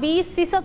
20%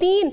3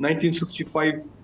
1965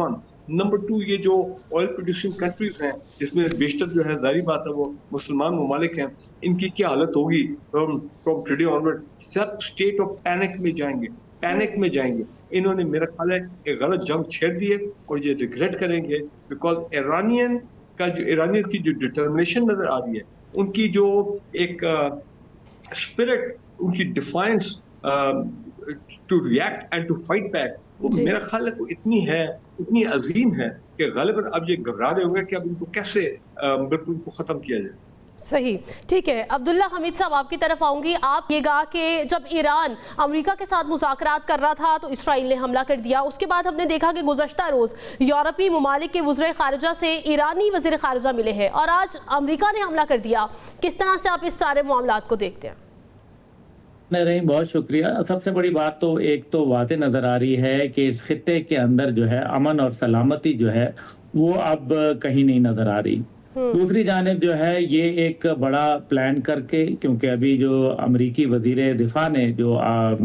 1। Number 2 یہ جو oil producing countries ہیں جس میں بیشتر جو ہے ظاہری بات ہے وہ مسلمان ممالک ہیں، ان کی کیا حالت ہوگی from today onward? Sub state of panic میں جائیں گے. انہوں نے میرا خیال ہے ایک غلط جنگ چھیڑ دی ہے اور یہ ریگریٹ کریں گے، بیکاز ایرانین کی جو ڈٹرمنیشن نظر آ رہی ہے، ان کی جو ایک اسپرٹ، ان کی defiance to react and to fight back, وہ میرا خیال ہے اتنی ہے، اتنی عظیم ہے کہ غالباً اب یہ گھبرا رہے ہوں گے کہ اب ان کو کیسے بالکل ان کو ختم کیا جائے. صحیح، ٹھیک ہے. عبداللہ حمید صاحب آپ کی طرف آؤں گی. آپ یہ گا کہ جب ایران امریکہ کے ساتھ مذاکرات کر رہا تھا تو اسرائیل نے حملہ کر دیا. اس کے بعد ہم نے دیکھا کہ گزشتہ روز یورپی ممالک کے وزرائے خارجہ سے ایرانی وزیر خارجہ ملے ہیں اور آج امریکہ نے حملہ کر دیا. کس طرح سے آپ اس سارے معاملات کو دیکھتے ہیں؟ نہیں، بہت شکریہ. سب سے بڑی بات تو ایک تو واضح نظر آ رہی ہے کہ اس خطے کے اندر جو ہے امن اور سلامتی جو ہے وہ اب کہیں نہیں نظر آ رہی. دوسری جانب جو ہے یہ ایک بڑا پلان کر کے، کیونکہ ابھی جو امریکی وزیر دفاع نے جو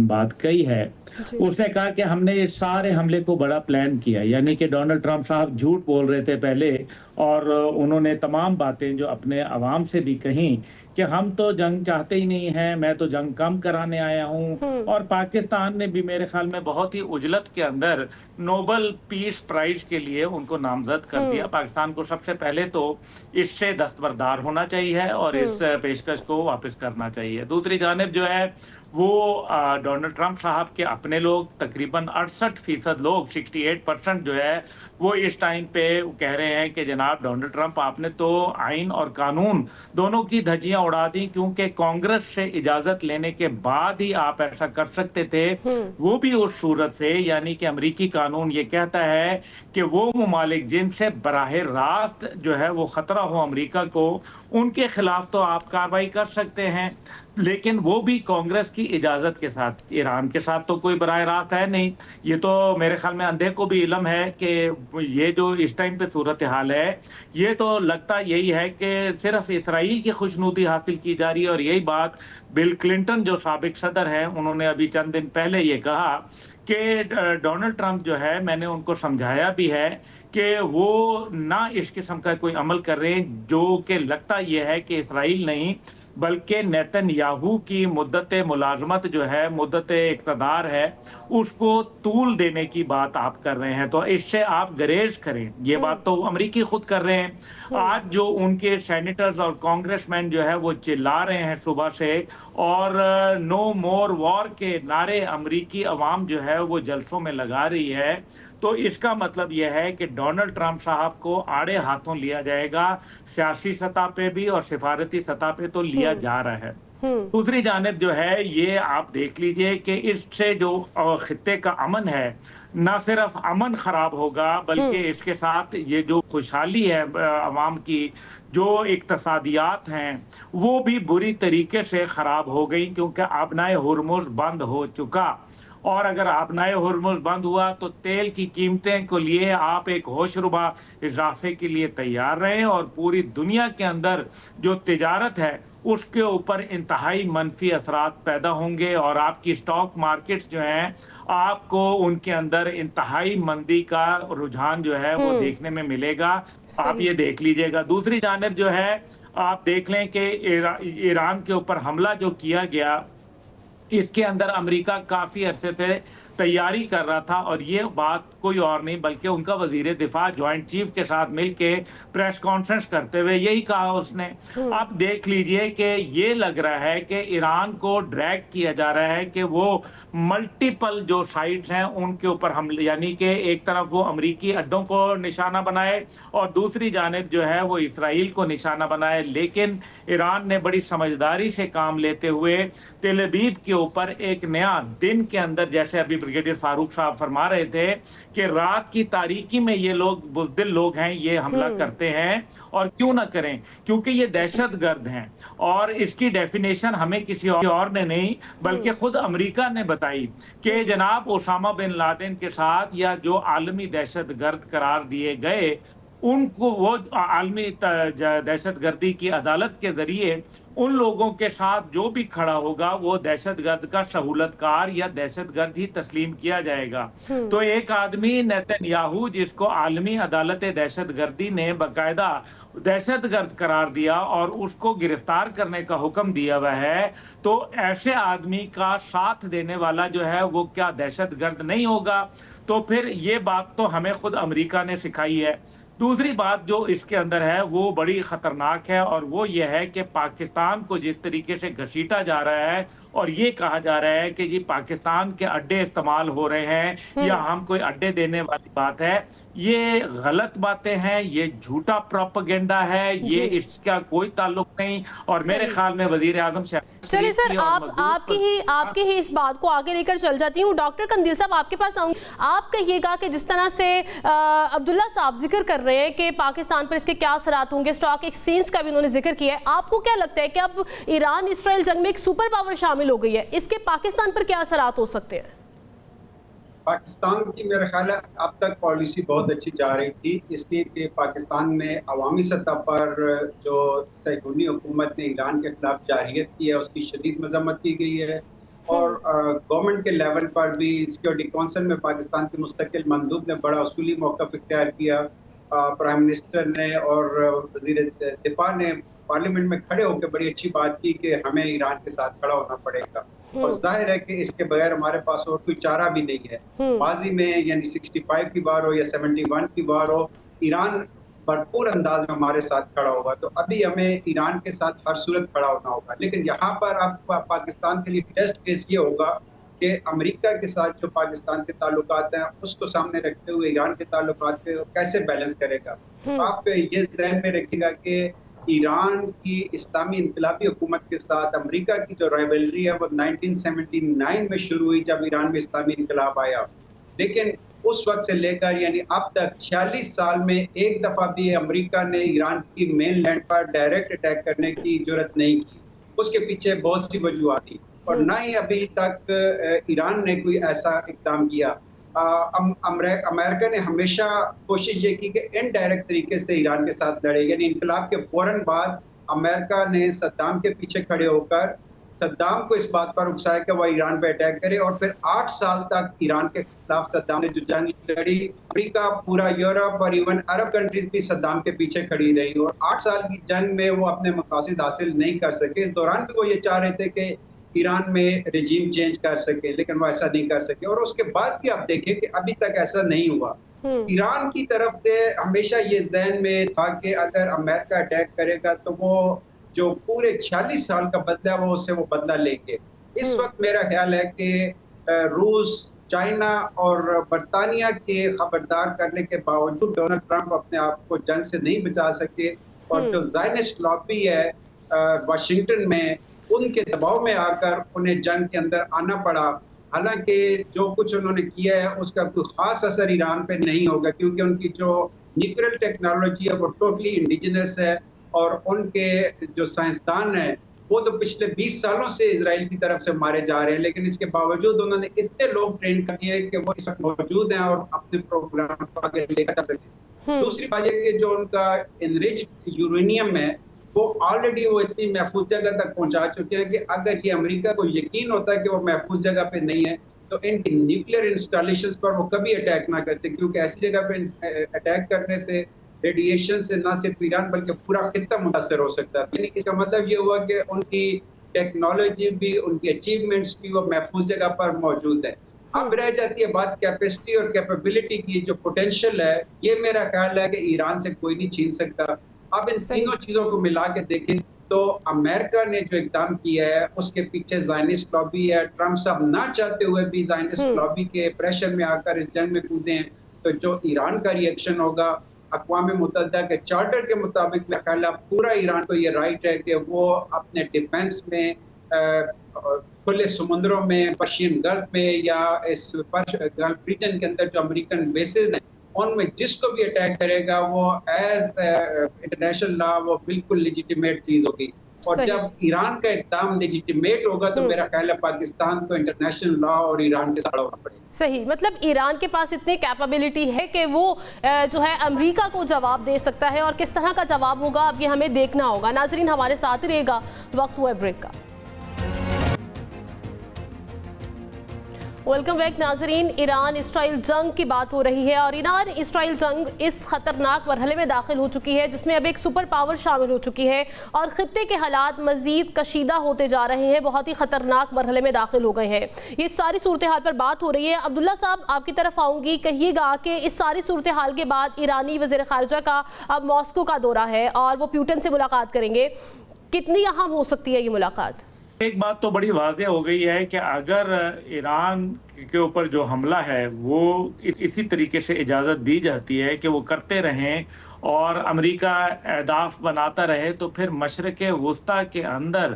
بات کہی ہے، اس نے کہا کہ ہم نے اس سارے حملے کو بڑا پلان کیا. یعنی کہ ڈونلڈ ٹرمپ صاحب جھوٹ بول رہے تھے پہلے، اور انہوں نے تمام باتیں جو اپنے عوام سے بھی کہیں کہ ہم تو جنگ چاہتے ہی نہیں ہیں، میں تو جنگ کم کرانے آیا ہوں. اور پاکستان نے بھی میرے خیال میں بہت ہی عجلت کے اندر نوبل پیس پرائز کے لیے ان کو نامزد کر دیا. پاکستان کو سب سے پہلے تو اس سے دستبردار ہونا چاہیے اور اس پیشکش کو واپس کرنا چاہیے. دوسری جانب جو ہے وہ ڈونلڈ ٹرمپ صاحب کے اپنے لوگ تقریباً 68% لوگ 68% جو ہے وہ اس ٹائم پہ کہہ رہے ہیں کہ جناب ڈونلڈ ٹرمپ آپ نے تو آئین اور قانون دونوں کی دھجیاں اڑا دی، کیونکہ کانگریس سے اجازت لینے کے بعد ہی آپ ایسا کر سکتے تھے. وہ بھی اس صورت سے، یعنی کہ امریکی قانون یہ کہتا ہے کہ وہ ممالک جن سے براہ راست جو ہے وہ خطرہ ہو امریکہ کو، ان کے خلاف تو آپ کارروائی کر سکتے ہیں، لیکن وہ بھی کانگریس کی اجازت کے ساتھ. ایران کے ساتھ تو کوئی براہ راست ہے نہیں. یہ تو میرے خیال میں اندھے کو بھی علم ہے کہ یہ جو اس ٹائم پہ صورتحال ہے، یہ تو لگتا یہی ہے کہ صرف اسرائیل کی خوشنودی حاصل کی جا رہی ہے. اور یہی بات بل کلنٹن جو سابق صدر ہیں، انہوں نے ابھی چند دن پہلے یہ کہا کہ ڈونلڈ ٹرمپ جو ہے، میں نے ان کو سمجھایا بھی ہے کہ وہ نہ اس قسم کا کوئی عمل کر رہے ہیں جو کہ لگتا یہ ہے کہ اسرائیل نہیں بلکہ نیتن یاہو کی مدت ملازمت جو ہے، مدت اقتدار ہے، اس کو طول دینے کی بات آپ کر رہے ہیں. تو اس سے آپ گریز کریں. یہ بات تو امریکی خود کر رہے ہیں. آج جو ان کے سینیٹرز اور کانگریس مین جو ہے وہ چلا رہے ہیں صبح سے، اور نو مور وار کے نعرے امریکی عوام جو ہے وہ جلسوں میں لگا رہی ہے. تو اس کا مطلب یہ ہے کہ ڈونلڈ ٹرمپ صاحب کو آڑے ہاتھوں لیا جائے گا، سیاسی سطح پہ بھی اور سفارتی سطح پہ تو لیا جا رہا ہے. دوسری جانب جو ہے یہ آپ دیکھ لیجئے کہ اس سے جو خطے کا امن ہے، نہ صرف امن خراب ہوگا بلکہ اس کے ساتھ یہ جو خوشحالی ہے عوام کی، جو اقتصادیات ہیں، وہ بھی بری طریقے سے خراب ہو گئی، کیونکہ آبنائے ہرمز بند ہو چکا. اور اگر آبنائے ہرمز بند ہوا تو تیل کی قیمتیں کو لیے آپ ایک ہوش ربا اضافے کے لیے تیار رہیں، اور پوری دنیا کے اندر جو تجارت ہے اس کے اوپر انتہائی منفی اثرات پیدا ہوں گے، اور آپ کی سٹاک مارکیٹس جو ہیں آپ کو ان کے اندر انتہائی مندی کا رجحان جو ہے وہ دیکھنے میں ملے گا. آپ یہ دیکھ لیجئے گا. دوسری جانب جو ہے آپ دیکھ لیں کہ ایران کے اوپر حملہ جو کیا گیا، اس کے اندر امریکہ کافی عرصے سے تیاری کر رہا تھا، اور یہ بات کوئی اور نہیں بلکہ ان کا وزیر دفاع جوائنٹ چیف کے ساتھ مل کے پریس کانفرنس کرتے ہوئے یہی کہا اس نے. اب دیکھ لیجئے کہ یہ لگ رہا ہے کہ ایران کو ڈریگ کیا جا رہا ہے کہ وہ ملٹیپل جو سائٹس ہیں ان کے اوپر حملے، یعنی کہ ایک طرف وہ امریکی اڈوں کو نشانہ بنائے اور دوسری جانب جو ہے وہ اسرائیل کو نشانہ بنائے. لیکن ایران نے بڑی سمجھداری سے کام لیتے ہوئے تل ابیب کے اوپر ایک نیا دن کے اندر، جیسے ابھی بریگیڈیئر فاروق صاحب فرما رہے تھے کہ رات کی تاریکی میں یہ لوگ بزدل لوگ ہیں، یہ حملہ کرتے ہیں. اور کیوں نہ کریں، کیونکہ یہ دہشت گرد ہیں، اور اس کی ڈیفینیشن ہمیں کسی اور نے نہیں بلکہ خود امریکہ نے بتائی کہ جناب اسامہ بن لادن کے ساتھ، یا جو عالمی دہشت گرد قرار دیے گئے، ان کو وہ عالمی دہشت گردی کی عدالت کے ذریعے ان لوگوں کے ساتھ جو بھی کھڑا ہوگا وہ دہشت گرد کا سہولت کار یا دہشت گرد ہی تسلیم کیا جائے گا. تو ایک آدمی نیتن یاہو جس کو عالمی عدالت دہشت گردی نے باقاعدہ دہشت گرد قرار دیا اور اس کو گرفتار کرنے کا حکم دیا ہوا ہے, تو ایسے آدمی کا ساتھ دینے والا جو ہے وہ کیا دہشت گرد نہیں ہوگا؟ تو پھر یہ بات تو ہمیں خود امریکہ نے سکھائی ہے. دوسری بات جو اس کے اندر ہے وہ بڑی خطرناک ہے, اور وہ یہ ہے کہ پاکستان کو جس طریقے سے گھسیٹا جا رہا ہے اور یہ کہا جا رہا ہے کہ جی پاکستان کے اڈے استعمال ہو رہے ہیں یا ہم کوئی اڈے دینے والی بات ہے, یہ غلط باتیں ہیں, یہ جھوٹا پروپیگنڈا ہے, یہ اس کا کوئی تعلق نہیں. اور میرے خیال میں وزیر اعظم چلیے سر, آپ کی ہی اس بات کو آگے لے کر چل جاتی ہوں. ڈاکٹر قندیل صاحب آپ کے پاس آؤں, آپ کہیے گا کہ جس طرح سے عبداللہ صاحب ذکر کر رہے ہیں کہ پاکستان پر اس کے کیا اثرات ہوں گے, اسٹاک ایکسچینج کا بھی انہوں نے ذکر کیا ہے, آپ کو کیا لگتا ہے کہ اب ایران اسرائیل جنگ میں ایک سپر پاور شامل ہو گئی ہے, اس کے پاکستان پر کیا اثرات ہو سکتے ہیں؟ پاکستان کی میرا خیال ہے اب تک پالیسی بہت اچھی جا رہی تھی, اس لیے کہ پاکستان میں عوامی سطح پر جو صہیونی حکومت نے ایران کے خلاف جارحیت کی ہے اس کی شدید مذمت کی گئی ہے, اور گورنمنٹ کے لیول پر بھی سیکیورٹی کونسل میں پاکستان کے مستقل مندوب نے بڑا اصولی موقف اختیار کیا. پرائم منسٹر نے اور وزیر دفاع نے پارلیمنٹ میں کھڑے ہو کے بڑی اچھی بات کی کہ ہمیں ایران کے ساتھ کھڑا ہونا پڑے گا, اور ظاہر ہے کہ اس کے بغیر ہمارے پاس اور کوئی چارہ بھی نہیں ہے. ماضی میں یعنی 65 کی بار ہو یا 71 کی بار ہو, ایران بھرپور انداز میں ہمارے ساتھ کھڑا ہوگا, تو ابھی ہمیں ایران کے ساتھ ہر صورت کھڑا ہونا ہوگا. لیکن یہاں پر اب پاکستان کے لیے ٹیسٹ کیس یہ ہوگا کہ امریکہ کے ساتھ جو پاکستان کے تعلقات ہیں اس کو سامنے رکھتے ہوئے ایران کے تعلقات کو کیسے بیلنس کرے گا. آپ یہ ذہن میں رکھیے گا کہ ایران کی اسلامی انقلابی حکومت کے ساتھ امریکہ کی جو رائیولری ہے وہ 1979 میں شروع ہوئی جب ایران میں اسلامی انقلاب آیا, لیکن اس وقت سے لے کر یعنی اب تک 46 سال میں ایک دفعہ بھی امریکہ نے ایران کی مین لینڈ پر ڈائریکٹ اٹیک کرنے کی جرات نہیں کی. اس کے پیچھے بہت سی وجوہات تھیں, اور نہ ہی ابھی تک ایران نے کوئی ایسا اقدام کیا. امریکہ نے ہمیشہ کوشش یہ کی کہ انڈائریکٹ طریقے سے ایران کے ساتھ لڑے, یعنی انقلاب کے فوراً بعد امریکہ نے صدام کے پیچھے کھڑے ہو کر صدام کو اس بات پر اکسایا کہ وہ ایران پہ اٹیک کرے, اور پھر 8 سال تک ایران کے خلاف صدام نے جو جنگ لڑی, امریکہ, پورا یورپ اور ایون عرب کنٹریز بھی صدام کے پیچھے کھڑی رہی, اور 8 سال کی جنگ میں وہ اپنے مقاصد حاصل نہیں کر سکے. اس دوران بھی وہ یہ چاہ رہے تھے کہ ایران میں رجیم چینج کر سکے, لیکن وہ ایسا نہیں کر سکے, اور اس کے بعد بھی آپ دیکھیں کہ ابھی تک ایسا نہیں ہوا. ایران کی طرف سے ہمیشہ یہ ذہن میں تھا کہ اگر امریکہ اٹیک کرے گا تو وہ جو پورے 46 سال کا بدلہ وہ اس سے وہ بدلہ لیں گے. اس وقت میرا خیال ہے کہ روس, چائنا اور برطانیہ کے خبردار کرنے کے باوجود ڈونلڈ ٹرمپ اپنے آپ کو جنگ سے نہیں بچا سکے, اور جو زائنسٹ لابی ہے واشنگٹن میں, ان کے دباؤ میں آ کر انہیں جنگ کے اندر آنا پڑا. حالانکہ جو کچھ انہوں نے کیا ہے اس کا کوئی خاص اثر ایران پہ نہیں ہوگا, کیونکہ ان کی جو نیوکلیئر ٹیکنالوجی ہے وہ ٹوٹلی انڈیجنس ہے, اور ان کے جو سائنسدان ہیں وہ تو پچھلے 20 سالوں سے اسرائیل کی طرف سے مارے جا رہے ہیں, لیکن اس کے باوجود انہوں نے اتنے لوگ ٹرین کر دیے کہ وہ اس وقت موجود ہیں اور اپنے پروگرام کو آگے لے کر سکیں. دوسری بات یہ کہ جو ان کا انریچ یورینیم ہے وہ آلریڈی وہ اتنی محفوظ جگہ تک پہنچا چکے ہیں کہ اگر یہ امریکہ کو یقین ہوتا ہے کہ وہ محفوظ جگہ پہ نہیں ہے تو ان کی نیوکلیئر انسٹالیشنز پر وہ کبھی اٹیک نہ کرتے, کیونکہ ایسی جگہ پہ اٹیک کرنے سے ریڈیشن سے نہ صرف ایران بلکہ پورا خطہ متاثر ہو سکتا ہے. یعنی اس کا مطلب یہ ہوا کہ ان کی ٹیکنالوجی بھی, ان کی اچیومنٹس بھی وہ محفوظ جگہ پر موجود ہے. اب رہ جاتی ہے بات کیپیسٹی اور کیپیبلٹی کی, جو پوٹینشیل ہے یہ میرا خیال ہے کہ ایران سے کوئی نہیں چھین سکتا. اب ان تینوں چیزوں کو ملا کے دیکھیں تو امریکہ نے جو اقدام کیا ہے اس کے پیچھے زائنسٹ لابی ہے. ٹرمپ صاحب نہ چاہتے ہوئے بھی زائنسٹ لابی کے پریشر میں آ کر اس جنگ میں کودے ہیں, تو جو ایران کا ری ایکشن ہوگا اقوام متحدہ کے چارٹر کے مطابق میرا خیال ہے پورا ایران کو یہ رائٹ ہے کہ وہ اپنے ڈیفنس میں کھلے سمندروں میں, پرشین گلف میں یا اس گلف ریجن کے اندر جو امریکن بیسز ہیں ان میں جس کو بھی اٹیک کرے گا وہ ایز انٹرنیشنل لا وہ بالکل لیجیٹیمیٹ چیز ہوگی. اور جب ایران کا اقدام لیجیٹیمیٹ ہوگا تو میرا خیال ہے پاکستان کو انٹرنیشنل لا اور ایران کے ساتھ ہونا پڑے گا. صحیح، مطلب ایران کے پاس اتنی کیپابلٹی ہے کہ وہ جو ہے امریکہ کو جواب دے سکتا ہے، اور کس طرح کا جواب ہوگا اب یہ ہمیں دیکھنا ہوگا. ناظرین ہمارے ساتھ رہے گا، وقت ہوا ہے بریک کا. ویلکم بیک ناظرین. ایران اسرائیل جنگ کی بات ہو رہی ہے، اور ایران اسرائیل جنگ اس خطرناک مرحلے میں داخل ہو چکی ہے جس میں اب ایک سپر پاور شامل ہو چکی ہے، اور خطے کے حالات مزید کشیدہ ہوتے جا رہے ہیں، بہت ہی خطرناک مرحلے میں داخل ہو گئے ہیں. یہ ساری صورتحال پر بات ہو رہی ہے. عبداللہ صاحب آپ کی طرف آؤں گی، کہیے گا کہ اس ساری صورتحال کے بعد ایرانی وزیر خارجہ کا اب ماسکو کا دورہ ہے اور وہ پیوٹن سے ملاقات کریں گے، کتنی اہم ہو سکتی ہے یہ ملاقات؟ ایک بات تو بڑی واضح ہو گئی ہے کہ اگر ایران کے اوپر جو حملہ ہے وہ اسی طریقے سے اجازت دی جاتی ہے کہ وہ کرتے رہیں اور امریکہ اہداف بناتا رہے، تو پھر مشرق وسطیٰ کے اندر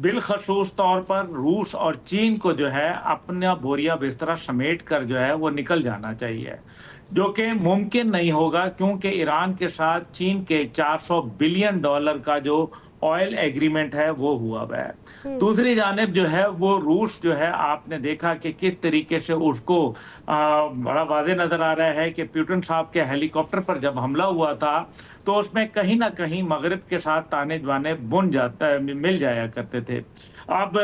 بالخصوص طور پر روس اور چین کو جو ہے اپنا بوریا بستر سمیٹ کر جو ہے وہ نکل جانا چاہیے، جو کہ ممکن نہیں ہوگا کیونکہ ایران کے ساتھ چین کے $400 بلین کا جو آئل ایگریمنٹ ہے وہ ہوا ہے. دوسری جانب جو ہے وہ روس جو ہے آپ نے دیکھا کہ کس طریقے سے اس کو بڑا واضح نظر آ رہا ہے کہ پیوٹن صاحب کے ہیلی کاپٹر پر جب حملہ ہوا تھا تو اس میں کہیں نہ کہیں مغرب کے ساتھ تانے بانے مل جایا کرتے تھے. اب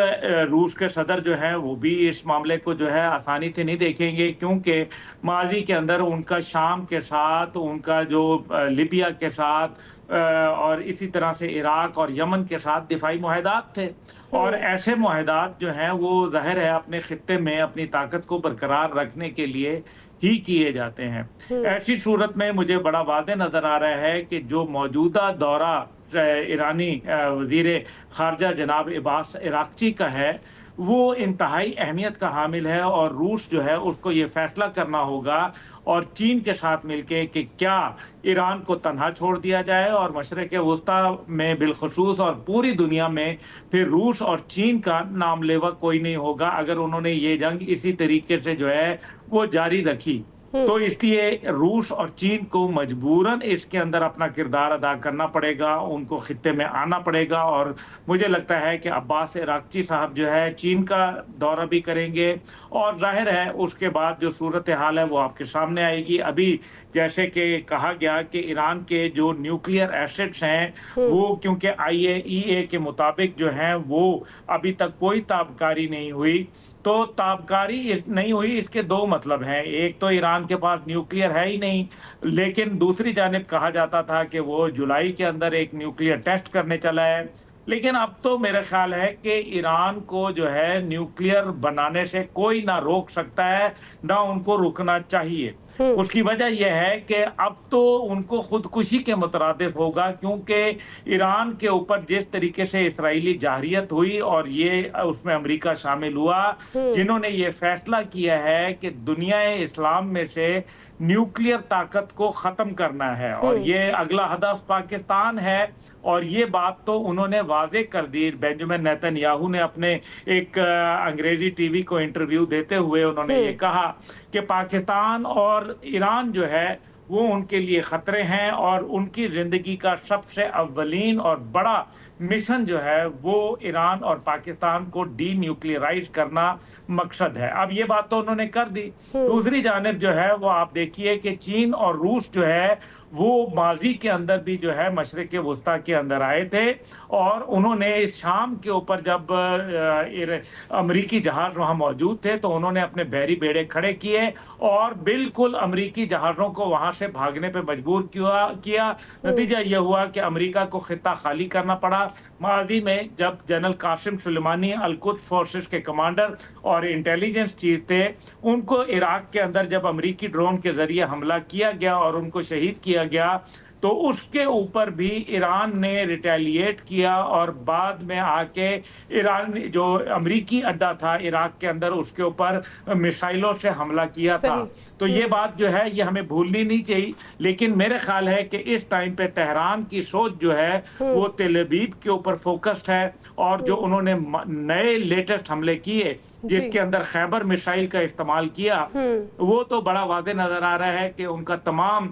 روس کے صدر جو ہیں وہ بھی اس معاملے کو جو ہے آسانی سے نہیں دیکھیں گے، کیونکہ ماضی کے اندر ان کا شام کے ساتھ، ان کا جو لیبیا کے ساتھ اور اسی طرح سے عراق اور یمن کے ساتھ دفاعی معاہدات تھے، اور ایسے معاہدات جو ہیں وہ ظاہر ہے اپنے خطے میں اپنی طاقت کو برقرار رکھنے کے لیے ہی کیے جاتے ہیں. ایسی صورت میں مجھے بڑا واضح نظر آ رہا ہے کہ جو موجودہ دورہ ایرانی وزیر خارجہ جناب عباس عراقچی کا ہے وہ انتہائی اہمیت کا حامل ہے، اور روس جو ہے اس کو یہ فیصلہ کرنا ہوگا اور چین کے ساتھ مل کے کہ کیا ایران کو تنہا چھوڑ دیا جائے اور مشرق وسطیٰ میں بالخصوص اور پوری دنیا میں پھر روس اور چین کا نام لیوا کوئی نہیں ہوگا اگر انہوں نے یہ جنگ اسی طریقے سے جو ہے وہ جاری رکھی. تو اس لیے روس اور چین کو مجبوراً اس کے اندر اپنا کردار ادا کرنا پڑے گا، ان کو خطے میں آنا پڑے گا، اور مجھے لگتا ہے کہ عباس عراقچی صاحب جو ہے چین کا دورہ بھی کریں گے، اور ظاہر ہے اس کے بعد جو صورتحال ہے وہ آپ کے سامنے آئے گی. ابھی جیسے کہ کہا گیا کہ ایران کے جو نیوکلیئر ایسٹس ہیں وہ کیونکہ IAEA کے مطابق جو ہیں وہ ابھی تک کوئی تابکاری نہیں ہوئی، تو تابکاری نہیں ہوئی اس کے دو مطلب ہیں. ایک تو ایران کے پاس نیوکلیئر ہے ہی نہیں، لیکن دوسری جانب کہا جاتا تھا کہ وہ جولائی کے اندر ایک نیوکلیئر ٹیسٹ کرنے چلا ہے. لیکن اب تو میرا خیال ہے کہ ایران کو جو ہے نیوکلیئر بنانے سے کوئی نہ روک سکتا ہے، نہ ان کو رکنا چاہیے. اس کی وجہ یہ ہے کہ اب تو ان کو خودکشی کے مترادف ہوگا، کیونکہ ایران کے اوپر جس طریقے سے اسرائیلی جارحیت ہوئی اور یہ اس میں امریکہ شامل ہوا، جنہوں نے یہ فیصلہ کیا ہے کہ دنیا اسلام میں سے نیوکلیئر طاقت کو ختم کرنا ہے، اور یہ اگلا ہدف پاکستان ہے. اور یہ بات تو انہوں نے واضح کر دی. بینجامن نیتن یاہو نے اپنے ایک انگریزی ٹی وی کو انٹرویو دیتے ہوئے انہوں نے یہ کہا کہ پاکستان اور ایران جو ہے وہ ان کے لیے خطرے ہیں، اور ان کی زندگی کا سب سے اولین اور بڑا مشن جو ہے وہ ایران اور پاکستان کو ڈی نیوکلیئرائز کرنا مقصد ہے. اب یہ بات تو انہوں نے کر دی. دوسری جانب جو ہے وہ آپ دیکھیے کہ چین اور روس جو ہے وہ ماضی کے اندر بھی جو ہے مشرق وسطیٰ کے اندر آئے تھے، اور انہوں نے اس شام کے اوپر جب امریکی جہاز وہاں موجود تھے تو انہوں نے اپنے بحری بیڑے کھڑے کیے اور بالکل امریکی جہازوں کو وہاں سے بھاگنے پہ مجبور کیا. نتیجہ یہ ہوا کہ امریکہ کو خطہ خالی کرنا پڑا. ماضی میں جب جنرل قاسم سلیمانی القدس فورسز کے کمانڈر اور انٹیلیجنس چیف تھے، ان کو عراق کے اندر جب امریکی ڈرون کے ذریعے حملہ کیا گیا اور ان کو شہید کیا گیا تو اس کے اوپر بھی ایران نے ریٹیلیٹ کیا، اور بعد میں آ کے ایران جو امریکی اڈا تھا عراق کے اندر اس کے اوپر میسائلوں سے حملہ کیا تھا. تو یہ بات جو ہے یہ ہمیں بھولنی نہیں چاہیے. لیکن میرے خیال ہے کہ اس ٹائم پہ تہران کی سوچ جو ہے وہ تل ابیب کے اوپر فوکسڈ ہے، اور جو انہوں نے نئے لیٹسٹ حملے کیے جس کے اندر خیبر میسائل کا استعمال کیا، وہ تو بڑا واضح نظر آ رہا ہے کہ ان کا تمام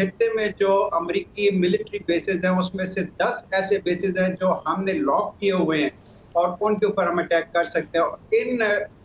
خطے میں جو امریکی ملٹری بیسز ہیں اس میں سے 10 ایسے بیسز ہیں جو ہم نے لاک کیے ہوئے ہیں اور ان کے اوپر ہم اٹیک کر سکتے ہیں. اور ان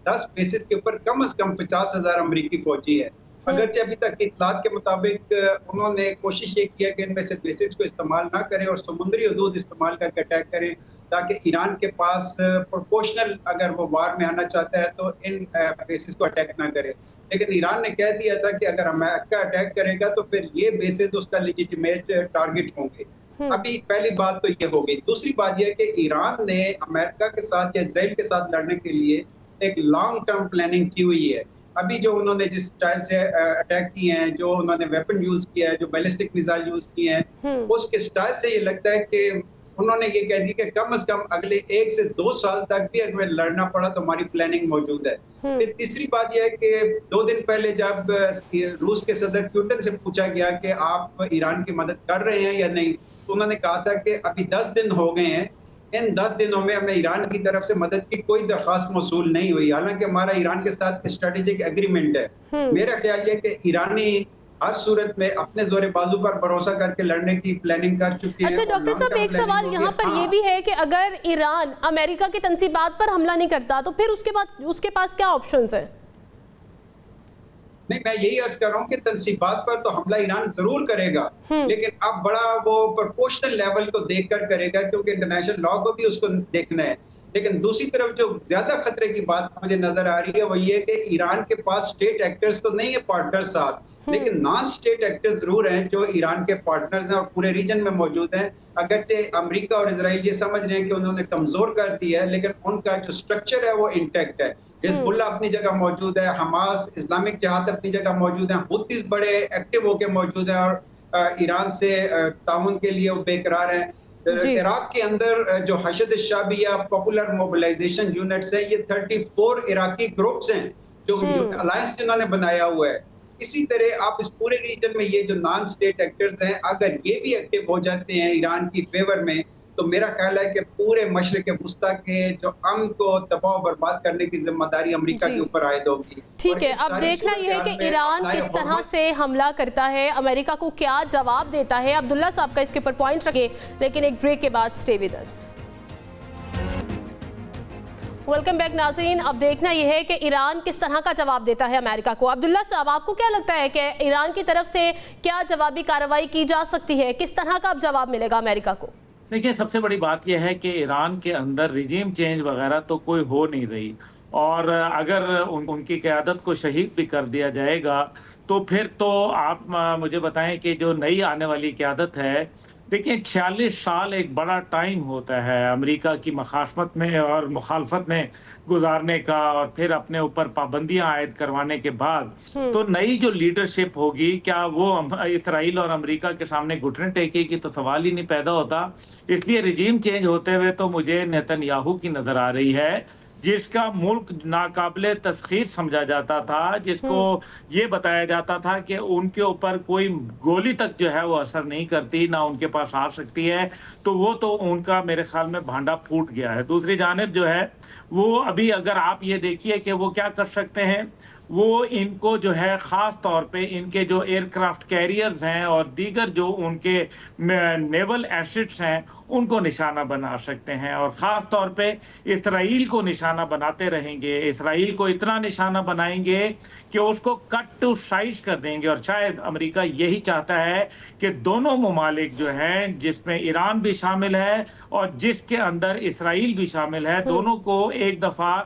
10 بیسز کے اوپر کم از کم 50,000 امریکی فوجی ہے. اگرچہ ابھی تک اطلاعات کے مطابق انہوں نے کوشش یہ کیا کہ ان میں سے بیسز کو استعمال نہ کریں اور سمندری حدود استعمال کر کے اٹیک کریں تاکہ ایران کے پاس پروپورشنل اگر وہ وار میں آنا چاہتا ہے تو ان بیسز کو اٹیک نہ کرے. لیکن ایران نے کہہ دیا تھا کہ اگر امریکہ اٹیک کرے گا تو پھر یہ بیسز اس کا لیجیٹیمیٹ ٹارگٹ ہوں گے. ابھی پہلی بات تو یہ ہو گئی. دوسری بات یہ کہ ایران نے امریکہ کے ساتھ یا اسرائیل کے ساتھ لڑنے کے لیے ایک لانگ ٹرم پلاننگ کی ہوئی ہے. ابھی جو انہوں نے جس سٹائل سے اٹیک کیے ہیں, جو انہوں نے ویپن یوز کیا ہے, جو بیلسٹک میزائل یوز کیے ہیں, اس کے سٹائل سے یہ لگتا ہے کہ انہوں نے یہ کہہ دی کہ کم از کم اگلے 1 سے 2 سال تک بھی اگر لڑنا پڑا تو ہماری پلاننگ موجود ہے. پھر تیسری بات یہ ہے کہ 2 دن پہلے جب روس کے صدر پوٹن سے پوچھا گیا کہ آپ ایران کی مدد کر رہے ہیں یا نہیں, تو انہوں نے کہا تھا کہ ابھی 10 دن ہو گئے ہیں, ان 10 دنوں میں ہمیں ایران کی طرف سے مدد کی کوئی درخواست موصول نہیں ہوئی, حالانکہ ہمارا ایران کے ساتھ اسٹریٹجک ایگریمنٹ ہے. میرا خیال یہ کہ ایرانی ہر صورت میں اپنے زور بازو پر بھروسہ کر کے لڑنے کی پلاننگ کر چکی ہے. اچھا ڈاکٹر صاحب, ایک سوال یہاں پر یہ بھی ہے کہ اگر ایران امریکہ کی تنصیبات پر حملہ نہیں کرتا تو پھر اس کے پاس کیا آپشنز ہیں؟ نہیں, میں یہی عرض کر رہا ہوں کہ تنصیبات پر تو حملہ ایران ضرور کرے گا, لیکن اب بڑا وہ پرپورشنل لیول کو دیکھ کر کرے گا کیونکہ انٹرنیشنل لا کو بھی اس کو دیکھنا ہے. لیکن دوسری طرف جو زیادہ خطرے کی بات مجھے نظر آ رہی ہے وہ یہ کہ ایران کے پاس اسٹیٹ ایکٹرز تو نہیں ہے پارٹنر ساتھ, لیکن نان اسٹیٹ ایکٹرز ضرور ہیں جو ایران کے پارٹنرز ہیں اور پورے ریجن میں موجود ہیں. اگرچہ امریکہ اور اسرائیل یہ سمجھ رہے ہیں کہ انہوں نے کمزور کر دیا ہے, لیکن ان کا جو سٹرکچر ہے وہ انٹیکٹ ہے. حزب اللہ اپنی جگہ موجود ہے, حماس, اسلامک جہاد اپنی جگہ موجود ہیں, حوثیز بڑے ایکٹیو ہو کے موجود ہیں اور ایران سے تعاون کے لیے وہ بے قرار ہیں. عراق کے اندر جو حشد الشعبیہ پاپولر موبلائزیشن یونٹس ہیں, یہ 34 عراقی گروپس ہیں جو الائنس انہوں نے بنایا ہوا ہے. اسی طرح آپ اس پورے ریجن میں یہ جو نان سٹیٹ ایکٹرز ہیں اگر یہ بھی ایکٹیو ہو جاتے ہیں ایران کی فیور میں تو میرا خیال ہے کہ پورے مشرق وسطیٰ کے جو امن کو تباہ و برباد کرنے کی ذمہ داری امریکہ کے اوپر عائد ہوگی. ٹھیک ہے, اب دیکھنا یہ ہے کہ ایران کس طرح سے حملہ کرتا ہے, امریکہ کو کیا جواب دیتا ہے. عبداللہ صاحب کا اس کے اوپر پوائنٹ رکھے, لیکن ایک بریک کے بعد سٹے ود اس. ویلکم بیک ناظرین. اب دیکھنا یہ ہے کہ ایران کس طرح کا جواب دیتا ہے امریکہ کو. عبداللہ صاحب, آپ کو کیا لگتا ہے کہ ایران کی طرف سے کیا جوابی کارروائی کی جا سکتی ہے, کس طرح کا اب جواب ملے گا امریکہ کو؟ دیکھیں, سب سے بڑی بات یہ ہے کہ ایران کے اندر ریجیم چینج وغیرہ تو کوئی ہو نہیں رہی, اور اگر ان کی قیادت کو شہید بھی کر دیا جائے گا تو پھر تو آپ مجھے بتائیں کہ جو نئی آنے والی قیادت ہے, دیکھیں 46 سال ایک بڑا ٹائم ہوتا ہے امریکہ کی مخاصمت میں اور مخالفت میں گزارنے کا, اور پھر اپنے اوپر پابندیاں عائد کروانے کے بعد تو نئی جو لیڈرشپ ہوگی کیا وہ اسرائیل اور امریکہ کے سامنے گھٹنے ٹیکے گی, تو سوال ہی نہیں پیدا ہوتا. اس لیے رجیم چینج ہوتے ہوئے تو مجھے نیتن یاہو کی نظر آ رہی ہے, جس کا ملک ناقابل تسخیر سمجھا جاتا تھا, جس کو یہ بتایا جاتا تھا کہ ان کے اوپر کوئی گولی تک جو ہے وہ اثر نہیں کرتی, نہ ان کے پاس آ سکتی ہے, تو وہ تو ان کا میرے خیال میں بھانڈا پھوٹ گیا ہے. دوسری جانب جو ہے وہ ابھی اگر آپ یہ دیکھیے کہ وہ کیا کر سکتے ہیں, وہ ان کو جو ہے خاص طور پہ ان کے جو ایئر کرافٹ کیریئرز ہیں اور دیگر جو ان کے نیول ایسٹس ہیں ان کو نشانہ بنا سکتے ہیں, اور خاص طور پہ اسرائیل کو نشانہ بناتے رہیں گے. اسرائیل کو اتنا نشانہ بنائیں گے کہ اس کو کٹ ٹو سائز کر دیں گے, اور شاید امریکہ یہی چاہتا ہے کہ دونوں ممالک جو ہیں, جس میں ایران بھی شامل ہے اور جس کے اندر اسرائیل بھی شامل ہے, دونوں کو ایک دفعہ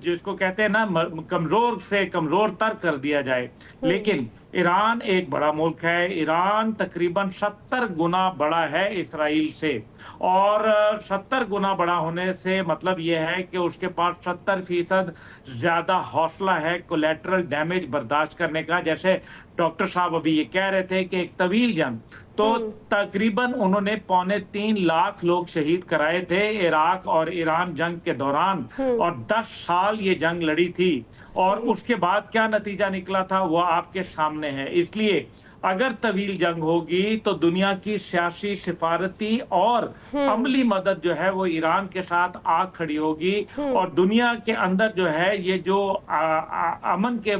جس کو کہتے ہیں نا کمزور سے کمزور تر کر دیا جائے. لیکن ایران ایک بڑا ملک ہے, ایران تقریباً 70 گنا بڑا ہے اسرائیل سے, اور 70 گنا بڑا ہونے سے مطلب یہ ہے کہ اس کے پاس 70% زیادہ حوصلہ ہے کولیٹرل ڈیمیج برداشت کرنے کا. جیسے ڈاکٹر صاحب ابھی یہ کہہ رہے تھے کہ ایک طویل جنگ, تو تقریباً انہوں نے 3.25 لاکھ لوگ شہید کرائے تھے عراق اور ایران جنگ کے دوران, اور 10 سال یہ جنگ لڑی تھی, اور اس کے بعد کیا نتیجہ نکلا تھا وہ آپ کے سامنے ہے. اس لیے اگر طویل جنگ ہوگی تو دنیا کی سیاسی، سفارتی اور عملی مدد جو ہے وہ ایران کے ساتھ آ کھڑی ہوگی، اور دنیا کے اندر جو ہے یہ جو امن کے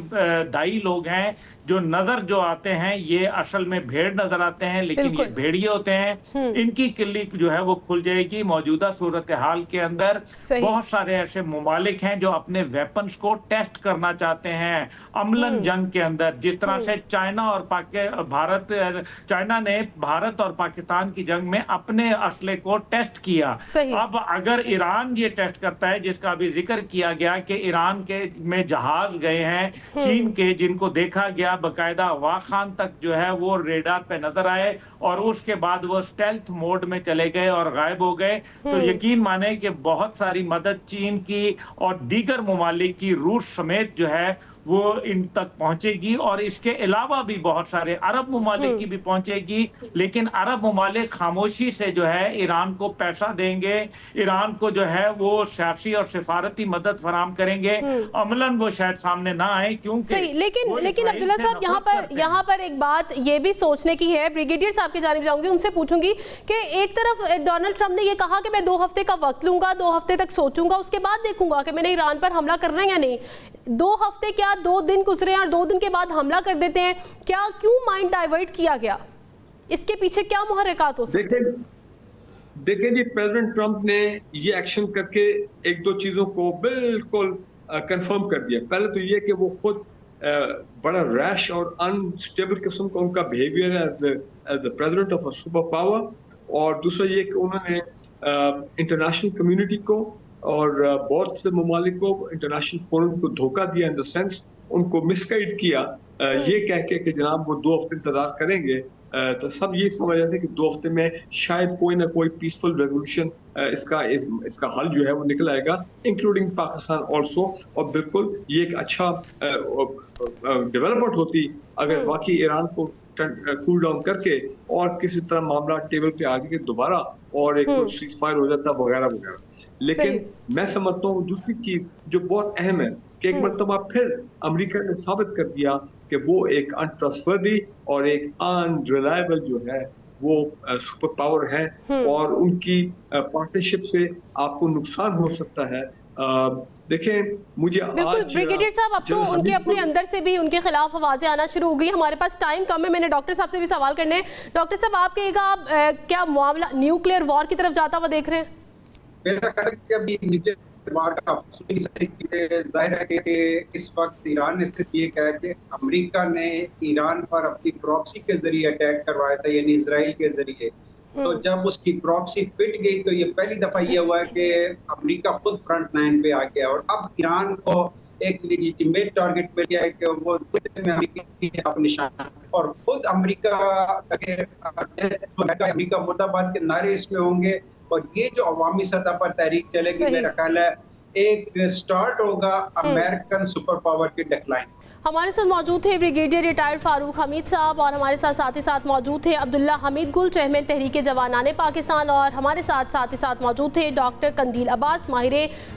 دائی لوگ ہیں، جو نظر جو آتے ہیں یہ اصل میں بھیڑ نظر آتے ہیں لیکن یہ بھیڑیے ہوتے ہیں، ان کی کلی جو ہے وہ کھل جائے گی۔ موجودہ صورتحال کے اندر بہت سارے ایسے ممالک ہیں جو اپنے ویپنز کو ٹیسٹ کرنا چاہتے ہیں عملاً جنگ کے اندر، جس طرح سے چائنا نے بھارت اور پاکستان کی جنگ میں اپنے اسلحے کو ٹیسٹ کیا۔ اب اگر ایران یہ ٹیسٹ کرتا ہے، جس کا بھی ذکر کیا گیا کہ ایران کے میں جہاز گئے ہیں چین کے، جن کو دیکھا گیا باقاعدہ واخان تک جو ہے وہ ریڈار پہ نظر آئے، اور اس کے بعد وہ اسٹیلتھ موڈ میں چلے گئے اور غائب ہو گئے، تو یقین مانیں کہ بہت ساری مدد چین کی اور دیگر ممالک کی، روس سمیت جو ہے وہ ان تک پہنچے گی، اور اس کے علاوہ بھی بہت سارے عرب ممالک کی بھی پہنچے گی، لیکن عرب ممالک خاموشی سے جو ہے ایران کو پیسہ دیں گے، ایران کو جو ہے وہ سیاسی اور سفارتی مدد فراہم کریں گے، عملاً وہ شاید سامنے نہ آئے کیونکہ صحیح۔ لیکن عبداللہ صاحب یہاں پر ایک بات یہ بھی سوچنے کی ہے، بریگیڈیئر صاحب کی جانب جاؤں گی، ان سے پوچھوں گی کہ ایک طرف ڈونلڈ ٹرمپ نے یہ کہا کہ میں 2 ہفتے کا وقت لوں گا، 2 ہفتے تک سوچوں گا، اس کے بعد دیکھوں گا کہ میں نے ایران پر حملہ کرنا ہے یا نہیں۔ 2 ہفتے کیا 2 دن گزرے اور 2 دن کے بعد حملہ کر دیتے ہیں، کیا کیوں مائنڈ ڈائیورٹ کیا گیا؟ اس کے پیچھے کیا محرکات ہو سکتے ہیں؟ دیکھیں جی، پریزیڈنٹ ٹرمپ نے یہ ایکشن کر کے 1-2 چیزوں کو بالکل کنفرم کر دیا۔ پہلے تو یہ کہ وہ خود بڑا ریش اور انسٹیبل قسم کا ان کا بیہیویئر ہے as the president of a super power, اور دوسرا یہ کہ انہوں نے انٹرنیشنل کمیونٹی کو اور بہت سے ممالک کو، انٹرنیشنل فورم کو دھوکہ دیا، ان دا سینس ان کو مس گائیڈ کیا یہ کہہ کے کہ جناب وہ 2 ہفتے انتظار کریں گے، تو سب یہ سمجھ رہے تھے کہ 2 ہفتے میں شاید کوئی نہ کوئی پیسفل ریزولوشن اس کا حل جو ہے وہ نکل آئے گا، انکلوڈنگ پاکستان آلسو، اور بالکل یہ ایک اچھا ڈیولپمنٹ ہوتی اگر واقعی ایران کو کول ڈاؤن کر کے اور کسی طرح معاملہ ٹیبل پہ آ کے دوبارہ اور ایک سیز فائر ہو جاتا وغیرہ وغیرہ۔ لیکن میں سمجھتا ہوں دوسری چیز جو بہت اہم ہے کہ ایک مرتبہ پھر امریکہ نے ثابت کر دیا کہ وہ ایک انٹرسٹورتھی اور ایک انریلائبل جو ہے وہ سپر پاور ہے، اور ان کی پارٹنرشپ سے آپ کو نقصان ہو سکتا ہے۔ دیکھیں مجھے بالکل بریگیڈیئر صاحب، اب تو ان کے اپنے اندر سے بھی ان کے خلاف آوازیں آنا شروع ہو گئی۔ ہمارے پاس ٹائم کم ہے، میں نے ڈاکٹر صاحب سے بھی سوال کرنے ہیں۔ ڈاکٹر صاحب آپ کہے گا، آپ کیا معاملہ نیوکلیئر وار کی طرف جاتا ہوا دیکھ رہے ہیں؟ میرا خیال ہے کہ ابھی نیوکلیئر وار کا ظاہر ہے کہ اس وقت ایران نے صرف یہ کہا کہ امریکہ نے ایران پر اپنی پراکسی کے ذریعے اٹیک کروایا تھا، یعنی اسرائیل کے ذریعے، تو جب اس کی پراکسی پٹ گئی تو یہ پہلی دفعہ یہ ہوا ہے کہ امریکہ خود فرنٹ لائن پہ آ گیا، اور اب ایران کو ایک لیجیٹیمیٹ ٹارگٹ مل گیا ہے کہ وہ نشان، اور خود امریکہ مرد آباد کے نعرے اس میں ہوں گے، اور یہ جو عوامی سطح پر تحریک چلے گی میرا خیال ہے ایک سٹارٹ ہوگا امریکن سپر پاور کی ڈیکلائن۔ ہمارے ساتھ موجود تھے بریگیڈیئر ریٹائرڈ فاروق حمید صاحب، اور ہمارے ساتھ ہی ساتھ موجود تھے عبداللہ حمید گل، چیئرمین تحریک جوانان پاکستان، اور ہمارے ساتھ ہی ساتھ موجود تھے ڈاکٹر قندیل عباس، ماہر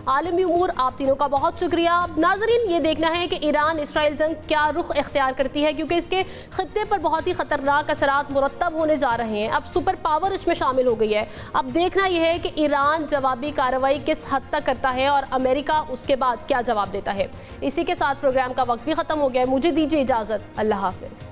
عالمی امور۔ آپ تینوں کا بہت شکریہ۔ ناظرین، یہ دیکھنا ہے کہ ایران اسرائیل جنگ کیا رخ اختیار کرتی ہے، کیونکہ اس کے خطے پر بہت ہی خطرناک اثرات مرتب ہونے جا رہے ہیں۔ اب سپر پاور اس میں شامل ہو گئی ہے۔ اب دیکھنا یہ ہے کہ ایران جوابی کارروائی کس حد تک کرتا ہے اور امریکہ اس کے بعد کیا جواب دیتا ہے۔ اسی کے ساتھ پروگرام کا وقت بھی ختم ہو گیا ہے، مجھے دیجیے اجازت، اللہ حافظ۔